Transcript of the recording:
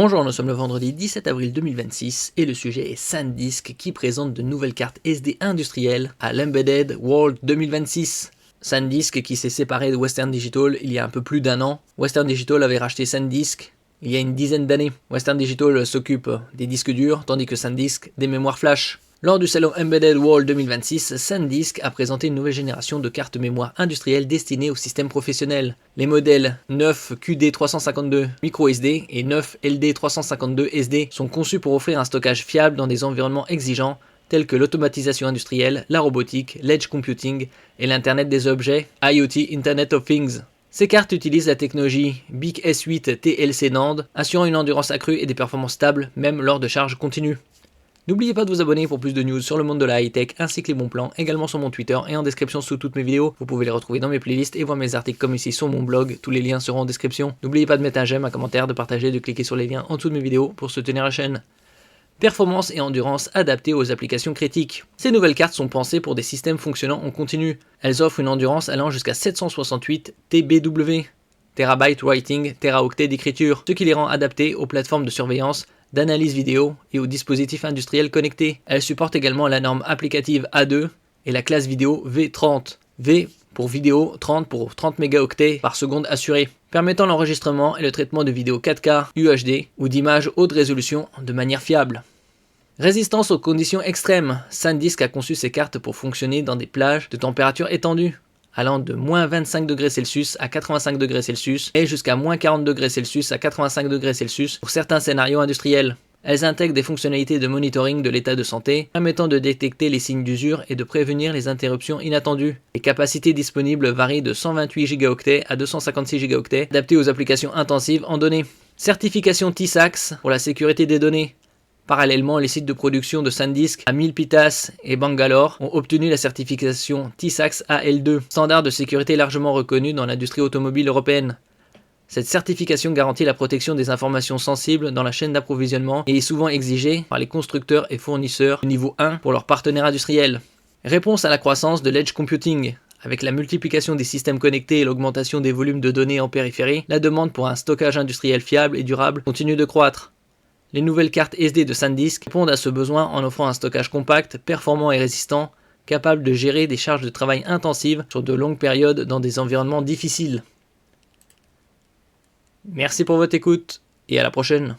Bonjour, nous sommes le vendredi 17 avril 2026 et le sujet est SanDisk qui présente de nouvelles cartes SD industrielles à l'Embedded World 2026. SanDisk qui s'est séparé de Western Digital il y a un peu plus d'un an. Western Digital avait racheté SanDisk il y a une dizaine d'années. Western Digital s'occupe des disques durs tandis que SanDisk des mémoires flash. Lors du salon Embedded World 2026, SanDisk a présenté une nouvelle génération de cartes mémoire industrielles destinées aux systèmes professionnels. Les modèles 9 QD352 microSD et 9 LD352 SD sont conçus pour offrir un stockage fiable dans des environnements exigeants tels que l'automatisation industrielle, la robotique, l'edge computing et l'Internet des objets, IoT Internet of Things. Ces cartes utilisent la technologie BIC S8 TLC NAND, assurant une endurance accrue et des performances stables même lors de charges continues. N'oubliez pas de vous abonner pour plus de news sur le monde de la high-tech ainsi que les bons plans, également sur mon Twitter et en description sous toutes mes vidéos. Vous pouvez les retrouver dans mes playlists et voir mes articles comme ici sur mon blog, tous les liens seront en description. N'oubliez pas de mettre un j'aime, un commentaire, de partager, de cliquer sur les liens en dessous de mes vidéos pour soutenir la chaîne. Performance et endurance adaptées aux applications critiques. Ces nouvelles cartes sont pensées pour des systèmes fonctionnant en continu. Elles offrent une endurance allant jusqu'à 768 TBW, terabyte writing, teraoctets d'écriture, ce qui les rend adaptées aux plateformes de surveillance, d'analyse vidéo et aux dispositifs industriels connectés. Elle supporte également la norme applicative A2 et la classe vidéo V30. V pour vidéo, 30 pour 30 mégaoctets par seconde assurée, permettant l'enregistrement et le traitement de vidéos 4K, UHD ou d'images haute résolution de manière fiable. Résistance aux conditions extrêmes. SanDisk a conçu ces cartes pour fonctionner dans des plages de température étendues, allant de moins 25 degrés Celsius à 85 degrés Celsius et jusqu'à moins 40 degrés Celsius à 85 degrés Celsius pour certains scénarios industriels. Elles intègrent des fonctionnalités de monitoring de l'état de santé, permettant de détecter les signes d'usure et de prévenir les interruptions inattendues. Les capacités disponibles varient de 128 Go à 256 Go, adaptées aux applications intensives en données. Certification TISAX pour la sécurité des données. Parallèlement, les sites de production de SanDisk à Milpitas et Bangalore ont obtenu la certification TISAX AL2, standard de sécurité largement reconnu dans l'industrie automobile européenne. Cette certification garantit la protection des informations sensibles dans la chaîne d'approvisionnement et est souvent exigée par les constructeurs et fournisseurs de niveau 1 pour leurs partenaires industriels. Réponse à la croissance de l'edge computing. Avec la multiplication des systèmes connectés et l'augmentation des volumes de données en périphérie, la demande pour un stockage industriel fiable et durable continue de croître. Les nouvelles cartes SD de SanDisk répondent à ce besoin en offrant un stockage compact, performant et résistant, capable de gérer des charges de travail intensives sur de longues périodes dans des environnements difficiles. Merci pour votre écoute et à la prochaine.